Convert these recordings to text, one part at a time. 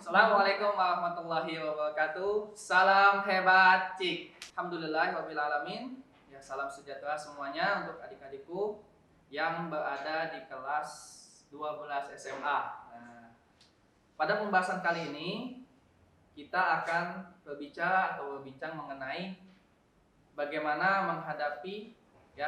Assalamualaikum warahmatullahi wabarakatuh. Salam hebat cik. Alhamdulillah alamin. Ya, salam sejahtera semuanya untuk adik-adikku yang berada di kelas 12 SMA. Nah, pada pembahasan kali ini kita akan berbincang mengenai bagaimana menghadapi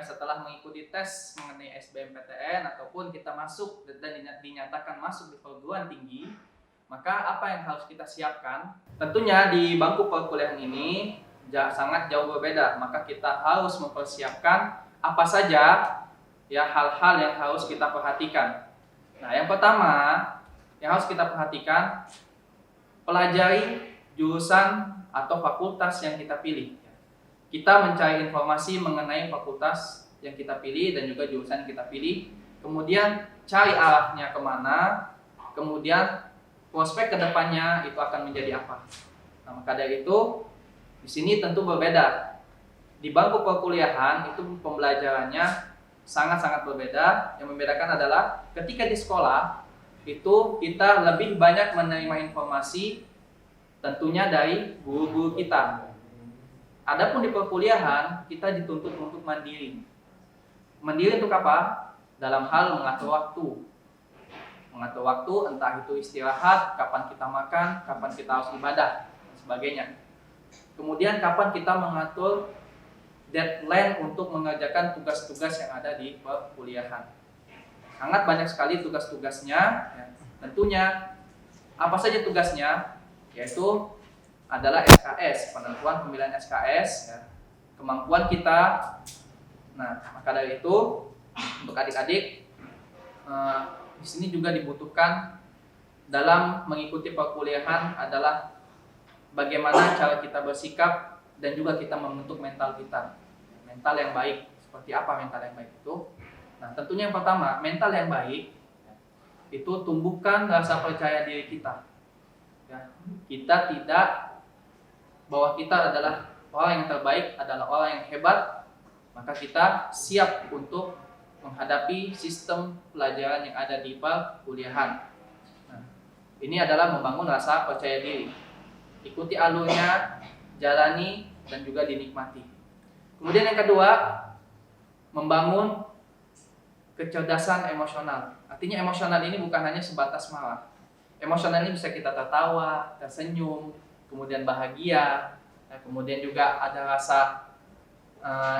setelah mengikuti tes mengenai SBMPTN ataupun kita masuk dan dinyatakan masuk di perguruan tinggi, maka apa yang harus kita siapkan? Tentunya di bangku perkuliahan ini sangat jauh berbeda, maka kita harus mempersiapkan apa saja hal-hal yang harus kita perhatikan. Nah, yang pertama yang harus kita perhatikan, pelajari jurusan atau fakultas yang kita pilih. Kita mencari informasi mengenai fakultas yang kita pilih dan juga jurusan yang kita pilih, kemudian cari arahnya kemana, kemudian prospek kedepannya itu akan menjadi apa. Nah, maka dari itu di sini tentu berbeda. Di bangku perkuliahan itu pembelajarannya sangat-sangat berbeda. Yang membedakan adalah ketika di sekolah itu kita lebih banyak menerima informasi tentunya dari guru-guru kita. Adapun di perkuliahan kita dituntut untuk mandiri. Mandiri untuk apa? Dalam hal mengatur waktu. Mengatur waktu, entah itu istirahat, kapan kita makan, kapan kita harus ibadah, dan sebagainya. Kemudian kapan kita mengatur deadline untuk mengerjakan tugas-tugas yang ada di perkuliahan. Sangat banyak sekali tugas-tugasnya. Tentunya apa saja tugasnya? Yaitu adalah SKS, penentuan pemilihan SKS, kemampuan kita. Nah, maka dari itu untuk adik-adik di sini juga dibutuhkan dalam mengikuti perkuliahan adalah bagaimana cara kita bersikap dan juga kita membentuk mental kita. Mental yang baik. Seperti apa mental yang baik itu? Nah, tentunya yang pertama, mental yang baik itu tumbuhkan rasa percaya diri kita. Kita tidak bahwa kita adalah orang yang terbaik, adalah orang yang hebat, maka kita siap untuk menghadapi sistem pelajaran yang ada di perkuliahan. Nah, ini adalah membangun rasa percaya diri. Ikuti alurnya, jalani, dan juga dinikmati. Kemudian yang kedua, membangun kecerdasan emosional. Artinya emosional ini bukan hanya sebatas marah. Emosional ini bisa kita tertawa, tersenyum, kemudian bahagia, kemudian juga ada rasa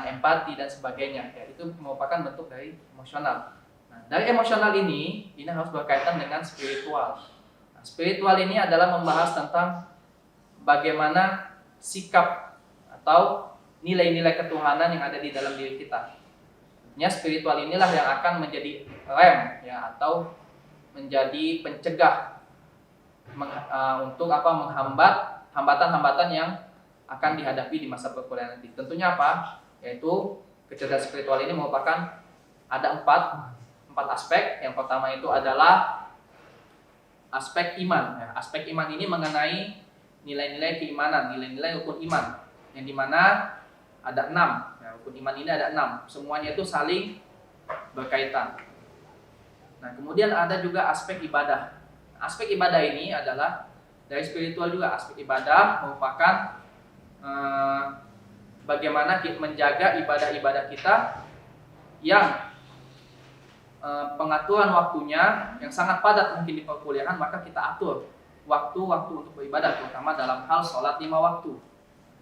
empati dan sebagainya. Itu merupakan bentuk dari emosional. Nah, dari emosional ini harus berkaitan dengan spiritual. Nah, spiritual ini adalah membahas tentang bagaimana sikap atau nilai-nilai ketuhanan yang ada di dalam diri kita. Spiritual inilah yang akan menjadi rem atau menjadi pencegah untuk menghambat hambatan-hambatan yang akan dihadapi di masa perkuliahan nanti. Tentunya apa? Yaitu kecerdasan spiritual ini merupakan ada empat aspek. Yang pertama itu adalah aspek iman. Aspek iman ini mengenai nilai-nilai keimanan, nilai-nilai rukun iman, yang dimana ada 6. Rukun iman ini ada 6. Semuanya itu saling berkaitan. Nah, kemudian ada juga aspek ibadah. Aspek ibadah ini adalah dari spiritual juga. Aspek ibadah merupakan bagaimana kita menjaga ibadah-ibadah kita yang pengaturan waktunya yang sangat padat mungkin di perkuliahan, maka kita atur waktu-waktu untuk beribadah, terutama dalam hal sholat 5 waktu.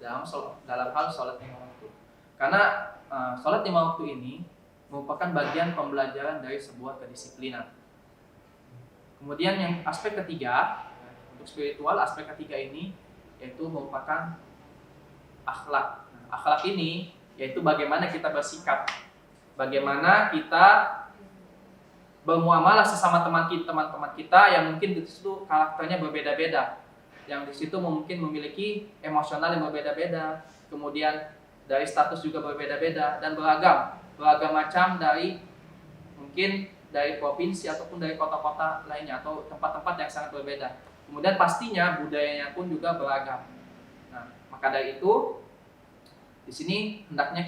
Dalam hal sholat 5 waktu. Karena sholat 5 waktu ini merupakan bagian pembelajaran dari sebuah kedisiplinan. Kemudian yang aspek ketiga, untuk spiritual, aspek ketiga ini yaitu merupakan akhlak. Akhlak ini yaitu bagaimana kita bersikap, bagaimana kita bermuamalah sesama teman-teman kita yang mungkin di situ karakternya berbeda-beda, yang di situ mungkin memiliki emosional yang berbeda-beda, kemudian dari status juga berbeda-beda dan beragam macam dari mungkin dari provinsi ataupun dari kota-kota lainnya atau tempat-tempat yang sangat berbeda. Kemudian pastinya budayanya pun juga beragam. Nah, maka dari itu di sini hendaknya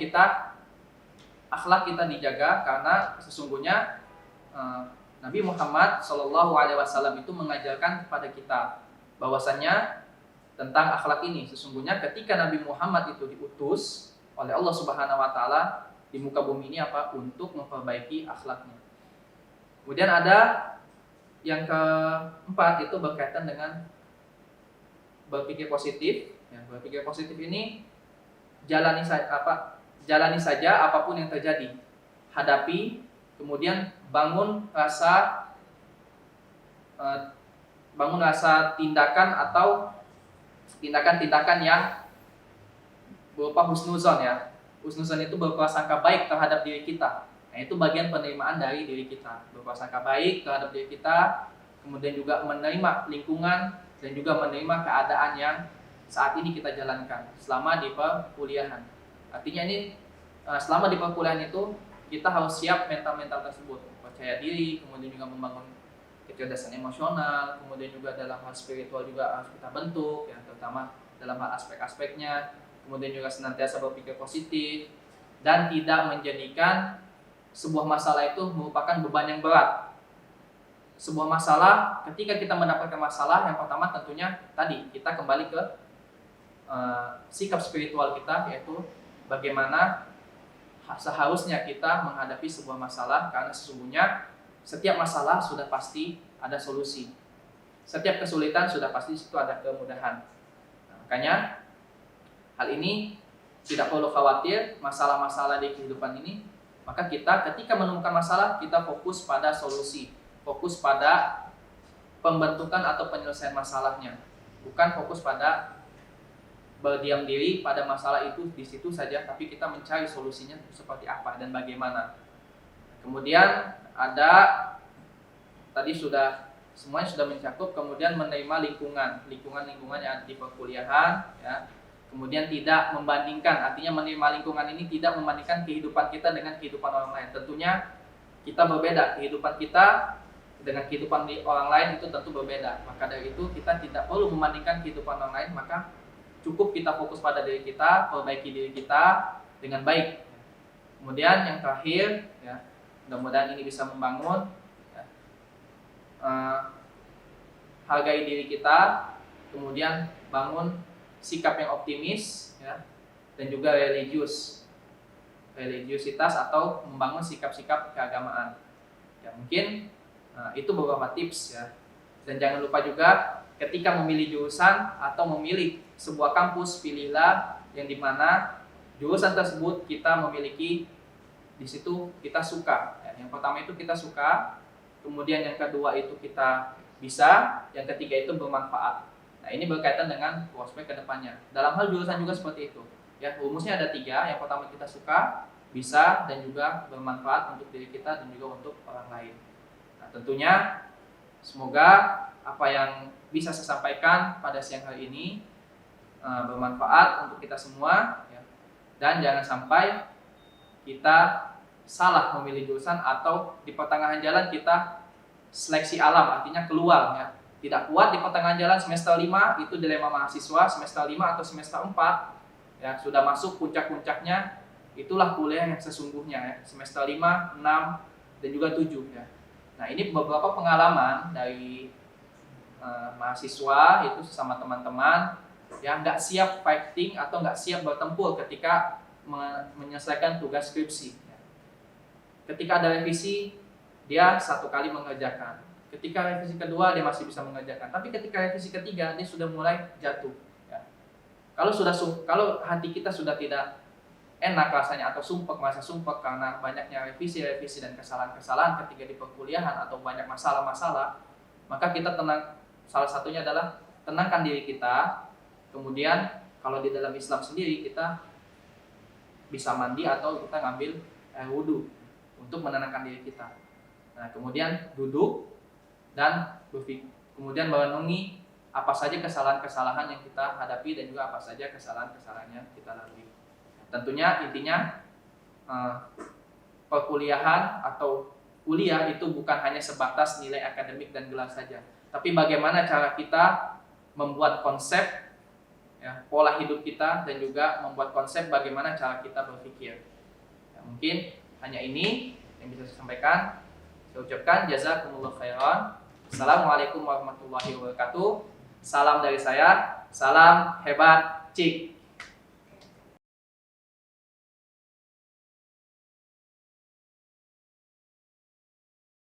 akhlak kita dijaga, karena sesungguhnya Nabi Muhammad SAW itu mengajarkan kepada kita bahwasannya tentang akhlak ini. Sesungguhnya ketika Nabi Muhammad itu diutus oleh Allah Subhanahu wa taala di muka bumi ini untuk memperbaiki akhlaknya. Kemudian ada yang keempat, itu berkaitan dengan berpikir positif. Ya, berpikir positif ini jalani saja apapun yang terjadi. Hadapi, kemudian bangun rasa tindakan atau tindakan-tindakan yang berupa husnuzon ya. Husnuzon itu berprasangka baik terhadap diri kita. Nah, itu bagian penerimaan dari diri kita. Berprasangka baik terhadap diri kita, kemudian juga menerima lingkungan dan juga menerima keadaan yang saat ini kita jalankan selama di perkuliahan. Artinya ini selama di perkuliahan itu kita harus siap mental-mental tersebut, percaya diri, kemudian juga membangun kecerdasan emosional, kemudian juga dalam hal spiritual juga harus kita bentuk, ya, terutama dalam hal aspek-aspeknya, kemudian juga senantiasa berpikir positif dan tidak menjadikan sebuah masalah itu merupakan beban yang berat. Sebuah masalah, ketika kita mendapatkan masalah, yang pertama tentunya tadi kita kembali ke sikap spiritual kita, yaitu bagaimana seharusnya kita menghadapi sebuah masalah, karena sesungguhnya setiap masalah sudah pasti ada solusi. Setiap kesulitan sudah pasti situ ada kemudahan. Nah, makanya hal ini tidak perlu khawatir masalah-masalah di kehidupan ini. Maka kita ketika menemukan masalah, kita fokus pada solusi, fokus pada pembentukan atau penyelesaian masalahnya, bukan fokus pada berdiam diri pada masalah itu di situ saja, tapi kita mencari solusinya seperti apa dan bagaimana. Kemudian ada tadi semuanya sudah mencakup, kemudian menerima lingkungan yang ada di perkuliahan, ya. Kemudian tidak membandingkan, artinya menerima lingkungan ini tidak membandingkan kehidupan kita dengan kehidupan orang lain. Tentunya kita berbeda, kehidupan kita dengan kehidupan orang lain itu tentu berbeda. Maka dari itu kita tidak perlu membandingkan kehidupan orang lain, maka cukup kita fokus pada diri kita, perbaiki diri kita dengan baik. Kemudian yang terakhir, ya, mudah-mudahan ini bisa membangun, ya, hargai diri kita, kemudian bangun sikap yang optimis, ya, dan juga religiusitas atau membangun sikap-sikap keagamaan. Ya, mungkin itu beberapa tips, ya. Dan jangan lupa juga ketika memilih jurusan atau memilih sebuah kampus, pilihlah yang dimana jurusan tersebut kita memiliki di situ kita suka. Ya, yang pertama itu kita suka, kemudian yang kedua itu kita bisa, yang ketiga itu bermanfaat. Nah, ini berkaitan dengan prospek kedepannya. Dalam hal jurusan juga seperti itu. Ya, rumusnya ada 3. Yang pertama kita suka, bisa, dan juga bermanfaat untuk diri kita dan juga untuk orang lain. Nah, tentunya semoga apa yang bisa saya sampaikan pada siang hari ini bermanfaat untuk kita semua, ya. Dan jangan sampai kita salah memilih jurusan atau di pertengahan jalan kita seleksi alam, artinya keluar, ya. Tidak kuat di pertengahan jalan semester 5, itu dilema mahasiswa, semester 5 atau semester 4, ya, sudah masuk puncak-puncaknya, itulah kuliah yang sesungguhnya, ya. Semester 5, 6, dan juga 7, ya. Nah, ini beberapa pengalaman dari mahasiswa itu sama teman-teman yang nggak siap fighting atau nggak siap bertempur ketika menyelesaikan tugas skripsi. Ketika ada revisi, dia 1 kali mengerjakan. Ketika revisi kedua, dia masih bisa mengerjakan. Tapi ketika revisi ketiga, dia sudah mulai jatuh. Ya. Kalau hati kita sudah tidak enak rasanya atau merasa sumpek karena banyaknya revisi dan kesalahan-kesalahan ketika di perkuliahan atau banyak masalah-masalah, maka kita tenang. Salah satunya adalah tenangkan diri kita. Kemudian kalau di dalam Islam sendiri kita bisa mandi atau kita ngambil air wudhu untuk menenangkan diri kita. Nah, kemudian duduk dan kemudian merenungi apa saja kesalahan-kesalahan yang kita hadapi dan juga apa saja kesalahan-kesalahan yang kita lalui. Tentunya intinya perkuliahan atau kuliah itu bukan hanya sebatas nilai akademik dan gelar saja, tapi bagaimana cara kita membuat konsep, ya, pola hidup kita dan juga membuat konsep bagaimana cara kita berpikir. Ya, mungkin hanya ini yang bisa saya sampaikan. Saya ucapkan jazakumullah khairan. Assalamualaikum warahmatullahi wabarakatuh. Salam dari saya, salam hebat Cik.